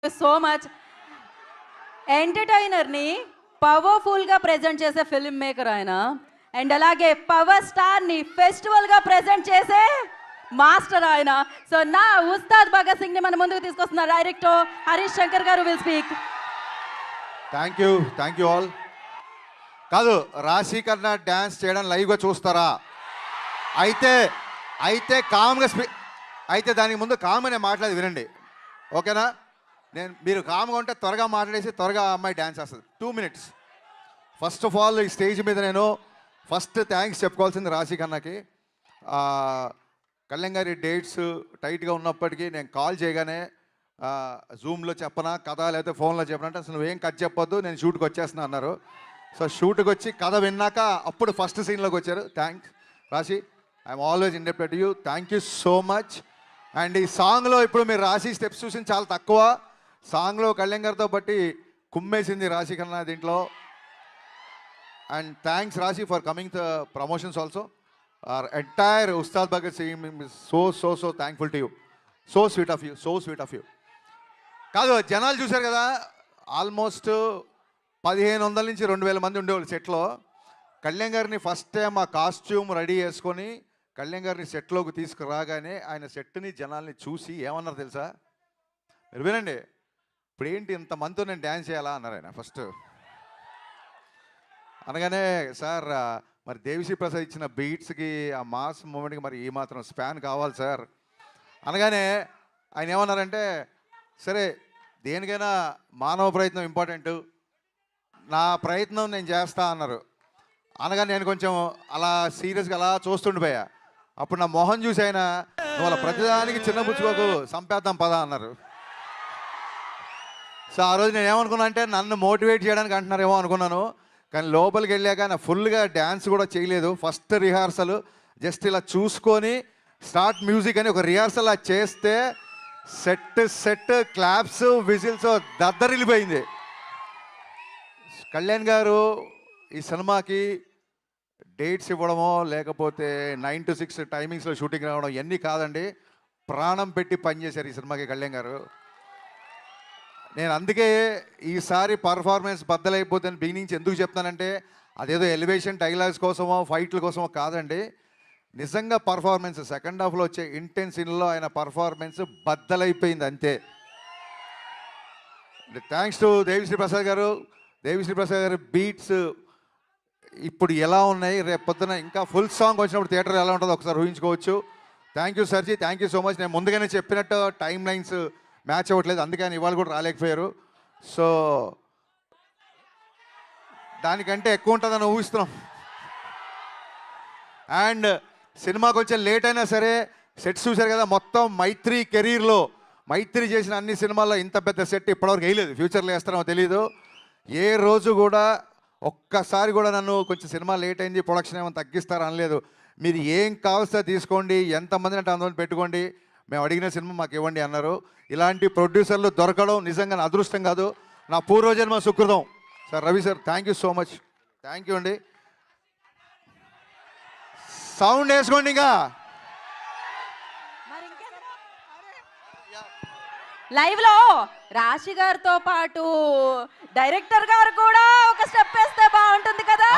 So much. ఎంటర్టైనర్ని పవర్ఫుల్గా present చేసే film maker ఆయన, అండ్ అలాగే పవర్ స్టార్ని ఫెస్టివల్గా ప్రజెంట్ చేసే మాస్టర్ ఆయన. సో నా ఉస్తాద్ భగత్ సింగ్ని మన ముందుకు తీసుకొస్తున్న డైరెక్టర్ హరీష్ శంకర్ గారు will speak. Thank you all. కాదు, రాశి కన్నా డ్యాన్స్ చేయడం లైవ్గా చూస్తారా? అయితే కామ్గా అయితే దానికి ముందు కామ్ అనే మాట్లాడి వినండి, ఓకేనా? మీరు కామ్గా ఉంటే త్వరగా మాట్లాడేసి త్వరగా అమ్మాయి డ్యాన్స్ వేస్తుంది. 2 minutes. ఫస్ట్ ఆఫ్ ఆల్ ఈ స్టేజ్ మీద నేను ఫస్ట్ థ్యాంక్స్ చెప్పుకోవాల్సింది రాశి కన్నాకి. కళ్యాణ్ గారి డేట్స్ టైట్గా ఉన్నప్పటికీ నేను కాల్ చేయగానే జూమ్లో చెప్పనా కథ లేకపోతే ఫోన్లో చెప్పనంటే అసలు నువ్వేం కట్ చెప్పొద్దు, నేను షూట్కి వచ్చేస్తున్నా అన్నారు. సో షూట్కి వచ్చి కథ విన్నాక అప్పుడు ఫస్ట్ సీన్లోకి వచ్చారు. థ్యాంక్స్ రాశి, I'm always indebted to you. Thank you so much. And ఈ సాంగ్లో ఇప్పుడు మీరు రాశి స్టెప్స్ చూసింది చాలా తక్కువ. సాంగ్లో కళ్యాణ్ గారితో బట్టి కుమ్మేసింది రాశి కన్నా దీంట్లో. అండ్ థ్యాంక్స్ రాశి for coming the promotions also. our entire Ustad Bhagat Singh is so thankful to you. So sweet of you. కాదు, జనాలు చూశారు కదా, ఆల్మోస్ట్ 1500 నుంచి 2000 మంది ఉండేవాళ్ళు సెట్లో. కళ్యాణ్ గారిని ఫస్ట్ టైం ఆ కాస్ట్యూమ్ రెడీ చేసుకొని కళ్యాణ్ గారిని సెట్లోకి తీసుకురాగానే ఆయన సెట్ని జనాల్ని చూసి ఏమన్నారు తెలుసా? మీరు వినండి. ఇప్పుడు ఏంటి ఇంతమందితో నేను డ్యాన్స్ చేయాలా అన్నారు ఆయన ఫస్ట్. అనగానే సార్ మరి దేవిశ్రీ ప్రసాద్ ఇచ్చిన బీట్స్కి ఆ మాస్ మూమెంట్కి మరి ఈ మాత్రం స్పాన్ కావాలి సార్ అనగానే ఆయన ఏమన్నారంటే, సరే దేనికైనా మానవ ప్రయత్నం ఇంపార్టెంట్, నా ప్రయత్నం నేను చేస్తా అన్నారు. అనగా నేను కొంచెం అలా సీరియస్గా అలా చూస్తుండిపోయా. అప్పుడు నా మొహం చూసి ఆయన, నువ్వు అలా ప్రతిదానికి చిన్న పుచ్చుకోకు, సంపేద్దాం పదా అన్నారు. సో ఆ రోజు నేను ఏమనుకున్నా అంటే నన్ను మోటివేట్ చేయడానికి అంటున్నారేమో అనుకున్నాను. కానీ లోపలికి వెళ్ళాక నా ఫుల్గా డ్యాన్స్ కూడా చేయలేదు. ఫస్ట్ రిహార్సల్ జస్ట్ ఇలా చూసుకొని స్టార్ట్ మ్యూజిక్ అని ఒక రిహార్సల్ అలా చేస్తే సెట్ క్లాప్స్ విజిల్స్ దద్దరిల్లిపోయింది. కళ్యాణ్ గారు ఈ సినిమాకి డేట్స్ ఇవ్వడమో లేకపోతే 9 to 6 టైమింగ్స్లో షూటింగ్ రావడం ఇవన్నీ కాదండి, ప్రాణం పెట్టి పనిచేశారు ఈ సినిమాకి కళ్యాణ్ గారు. నేను అందుకే ఈసారి పర్ఫార్మెన్స్ బద్దలైపోతుంది బిగినింగ్స్ ఎందుకు చెప్తానంటే, అదేదో ఎలివేషన్ డైలాగ్స్ కోసమో ఫైట్ల కోసమో కాదండి, నిజంగా పర్ఫార్మెన్స్ సెకండ్ హాఫ్లో వచ్చే ఇంటెన్స్ సీన్లో ఆయన పర్ఫార్మెన్స్ బద్దలైపోయింది అంతే. థ్యాంక్స్ టు దేవిశ్రీ ప్రసాద్ గారు. దేవిశ్రీ ప్రసాద్ గారి బీట్స్ ఇప్పుడు ఎలా ఉన్నాయి, రేపు పొద్దున ఇంకా ఫుల్ సాంగ్ వచ్చినప్పుడు థియేటర్ ఎలా ఉంటుందో ఒకసారి ఊహించుకోవచ్చు. Thank you sir ji, thank you so much. నేను ముందుగానే చెప్పినట్టు టైం లైన్స్ మ్యాచ్ అవ్వట్లేదు, అందుకే ఆయన ఇవాళ కూడా రాలేకపోయారు. సో దానికంటే ఎక్కువ ఉంటుందని ఊహిస్తున్నాం. అండ్ సినిమా కొంచెం లేట్ అయినా సరే సెట్స్ చూశారు కదా, మొత్తం మైత్రి కెరీర్లో మైత్రి చేసిన అన్ని సినిమాల్లో ఇంత పెద్ద సెట్ ఇప్పటివరకు వేయలేదు. ఫ్యూచర్లో వేస్తారో తెలియదు. ఏ రోజు కూడా ఒక్కసారి కూడా నన్ను కొంచెం సినిమా లేట్ అయింది ప్రొడక్షన్ ఏమైనా తగ్గిస్తారా అనలేదు. మీరు ఏం కావాల్సో తీసుకోండి, ఎంతమంది అంటే అంతమంది పెట్టుకోండి, మేము అడిగిన సినిమా మాకు ఇవ్వండి అన్నారు. ఇలాంటి ప్రొడ్యూసర్లు దొరకడం నిజంగా నా అదృష్టం కాదు, నా పూర్వజన్మ సుకృతం. Sir Ravi sir, thank you so much. Thank you అండి. సౌండ్ వేసుకోండి. ఇంకా లైవ్ లో రాశి గారితో పాటు డైరెక్టర్ గారు కూడా ఒక స్టెప్ వేస్తే బాగుంటుంది కదా.